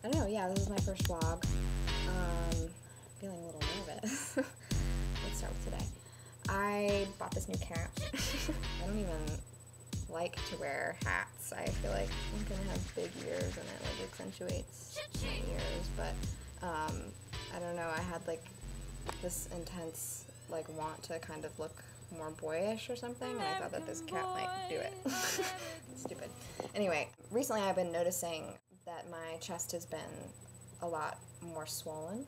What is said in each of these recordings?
I don't know, yeah, this is my first vlog. Feeling a little nervous. Let's start with today. I bought this new cap. I don't even like to wear hats. I feel like I'm gonna have big ears and it like accentuates my ears, but I don't know, I had like this intense like want to kind of look more boyish or something, and I thought that this cap might do it. Stupid. Anyway, recently I've been noticing that my chest has been a lot more swollen,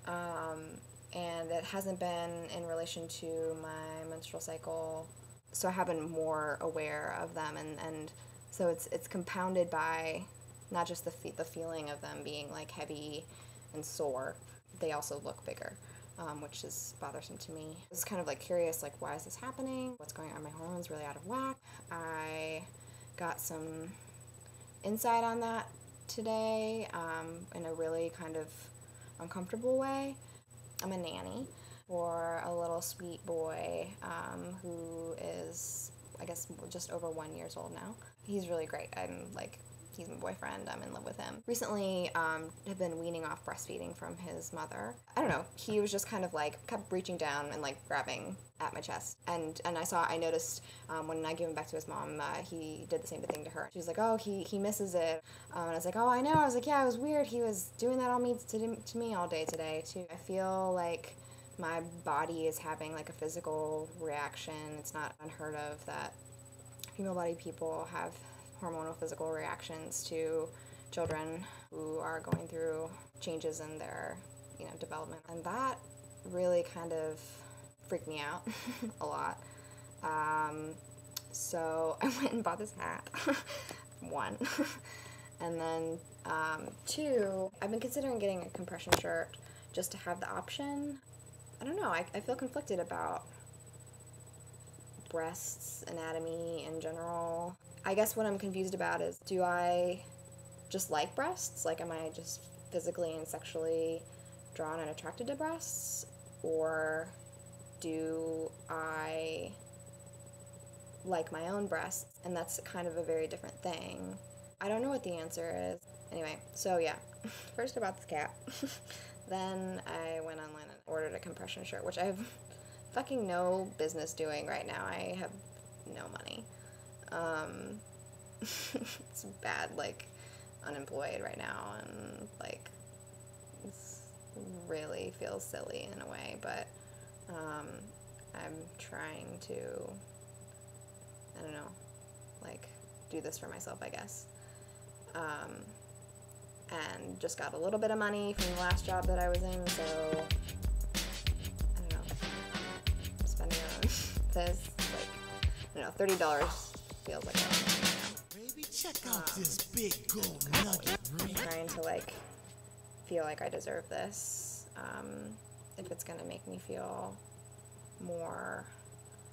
and it hasn't been in relation to my menstrual cycle, so I have been more aware of them, and so it's compounded by not just the feeling of them being like heavy and sore, they also look bigger. Which is bothersome to me. I was kind of like curious, like, why is this happening? What's going on? My hormones really out of whack. I got some insight on that today in a really kind of uncomfortable way. I'm a nanny for a little sweet boy who is, I guess, just over 1 year old now. He's really great. He's my boyfriend, I'm in love with him. Recently, have been weaning off breastfeeding from his mother. I don't know, he was just kind of like, kept reaching down and like grabbing at my chest. And I noticed when I gave him back to his mom, he did the same thing to her. She was like, oh, he misses it. And I was like, oh, I know. I was like, yeah, it was weird. He was doing that to me all day today, too. I feel like my body is having like a physical reaction. It's not unheard of that female body people have hormonal physical reactions to children who are going through changes in their, development. And that really kind of freaked me out a lot. So I went and bought this hat, one. And then two, I've been considering getting a compression shirt just to have the option. I don't know, I feel conflicted about breasts, anatomy in general. I guess what I'm confused about is, do I just like breasts? Like, am I just physically and sexually drawn and attracted to breasts? Or do I like my own breasts? And that's kind of a very different thing. I don't know what the answer is. Anyway, so yeah, first I bought this cap. Then I went online and ordered a compression shirt, which I have fucking no business doing right now. I have no money. It's bad, like, unemployed right now, and like, it's really feels silly in a way, but I'm trying to, I don't know, like, do this for myself, I guess. And just got a little bit of money from the last job that I was in, so I don't know, I'm spending on this, like, I don't know, $30 feels like a lot of money. Check out this big gold nugget. I'm trying to like feel like I deserve this, if it's gonna make me feel more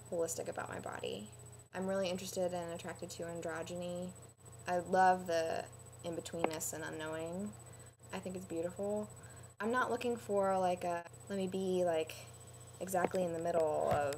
holistic about my body. I'm really interested and attracted to androgyny. I love the in-betweenness and unknowing. I think it's beautiful. I'm not looking for like let me be like exactly in the middle of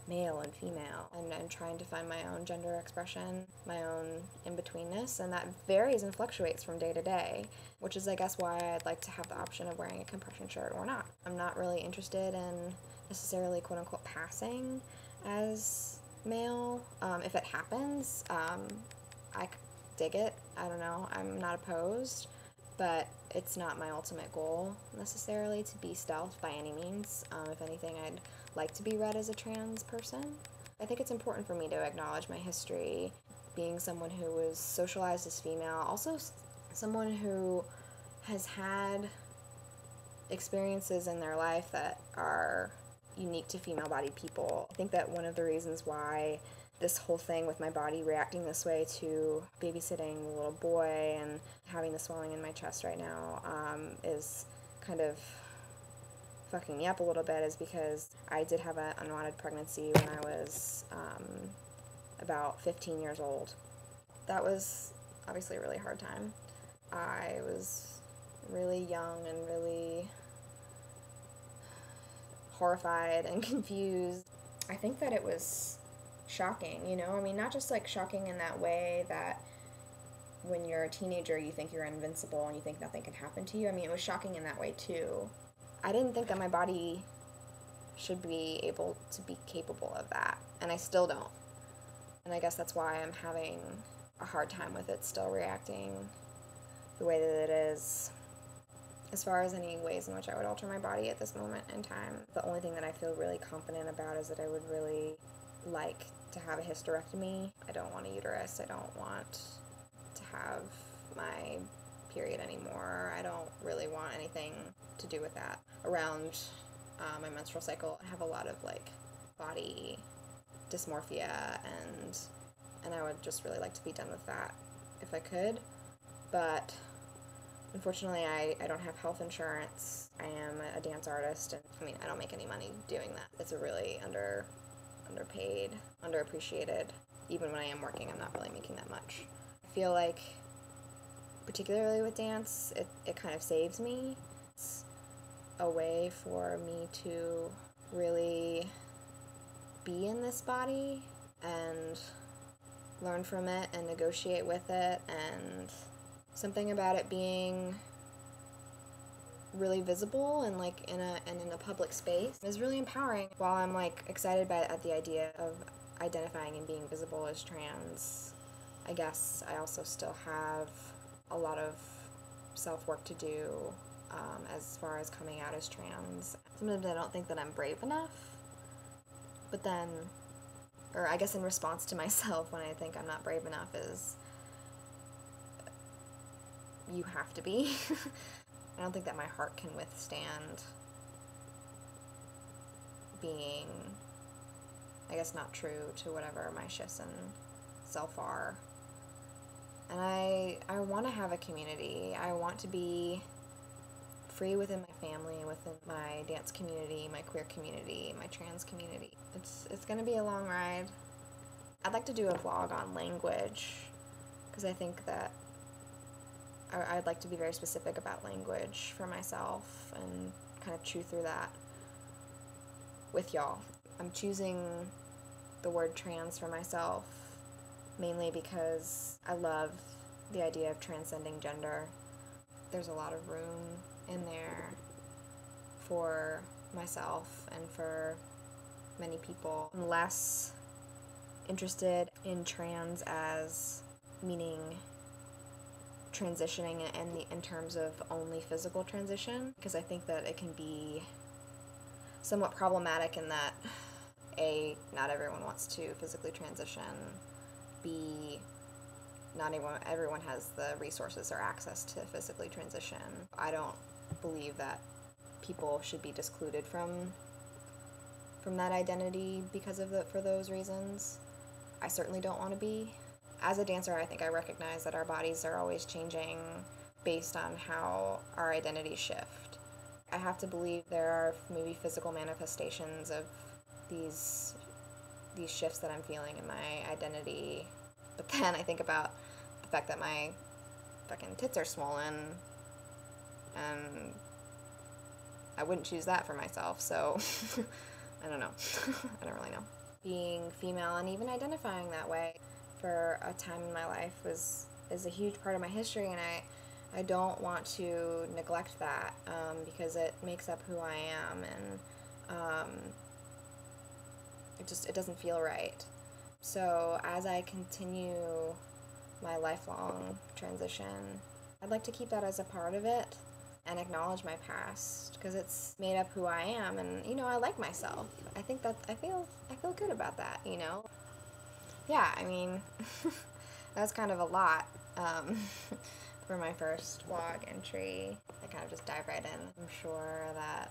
male and female, and I'm trying to find my own gender expression, my own in-betweenness, and that varies and fluctuates from day to day, which is, I guess, why I'd like to have the option of wearing a compression shirt or not. I'm not really interested in necessarily quote-unquote passing as male. If it happens, I dig it. I don't know. I'm not opposed, but it's not my ultimate goal necessarily to be stealth by any means. If anything, I'd like to be read as a trans person. I think it's important for me to acknowledge my history, being someone who was socialized as female, also someone who has had experiences in their life that are unique to female-bodied people. I think that one of the reasons why this whole thing with my body reacting this way to babysitting a little boy and having the swelling in my chest right now is kind of fucking me up a little bit, is because I did have an unwanted pregnancy when I was about 15 years old. That was obviously a really hard time. I was really young and really horrified and confused. I think that it was shocking, I mean, not just like shocking in that way that when you're a teenager, you think you're invincible and you think nothing can happen to you. I mean, it was shocking in that way too. I didn't think that my body should be able to be capable of that, and I still don't. And I guess that's why I'm having a hard time with it still reacting the way that it is. As far as any ways in which I would alter my body at this moment in time, the only thing that I feel really confident about is that I would really like to have a hysterectomy. I don't want a uterus. I don't want to have my period anymore. I don't really want anything to do with that. Around my menstrual cycle, I have a lot of like body dysmorphia, and I would just really like to be done with that if I could. But unfortunately, I don't have health insurance. I am a dance artist, and I mean, I don't make any money doing that. It's a really underpaid, underappreciated. Even when I am working, I'm not really making that much. I feel like, particularly with dance, it kind of saves me. It's a way for me to really be in this body and learn from it and negotiate with it, and something about it being really visible and like in a public space is really empowering. While I'm like excited at the idea of identifying and being visible as trans, I guess I also still have a lot of self-work to do as far as coming out as trans. Sometimes I don't think that I'm brave enough, but then, or I guess in response to myself when I think I'm not brave enough is, you have to be. I don't think that my heart can withstand being, I guess, not true to whatever my shifts in self are. And I want to have a community. I want to be free within my family, within my dance community, my queer community, my trans community. It's going to be a long ride. I'd like to do a vlog on language, because I think that I'd like to be very specific about language for myself and kind of chew through that with y'all. I'm choosing the word trans for myself mainly because I love the idea of transcending gender. There's a lot of room in there for myself and for many people. I'm less interested in trans as meaning transitioning in terms of only physical transition, because I think that it can be somewhat problematic in that A, not everyone wants to physically transition, B, not everyone has the resources or access to physically transition. I don't believe that people should be discluded from that identity for those reasons. I certainly don't want to be. As a dancer, I think I recognize that our bodies are always changing based on how our identities shift. I have to believe there are maybe physical manifestations of these shifts that I'm feeling in my identity, but then I think about the fact that my fucking tits are swollen, and I wouldn't choose that for myself, so I don't know. I don't really know. Being female and even identifying that way for a time in my life is a huge part of my history, and I don't want to neglect that because it makes up who I am, and it doesn't feel right. So as I continue my lifelong transition, I'd like to keep that as a part of it and acknowledge my past, because it's made up who I am, and I like myself. I think that I feel good about that. Yeah, I mean, that's kind of a lot for my first vlog entry. I kind of just dive right in. I'm sure that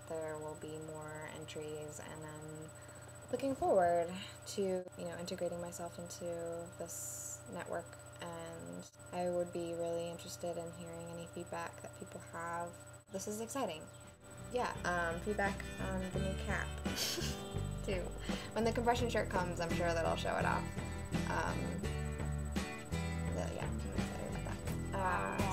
there will be more entries, and I'm looking forward to integrating myself into this network, and I would be really interested in hearing any feedback that people have. This is exciting. Yeah, feedback on the new cap too. When the compression shirt comes, I'm sure that I'll show it off. Yeah, I'm excited about that.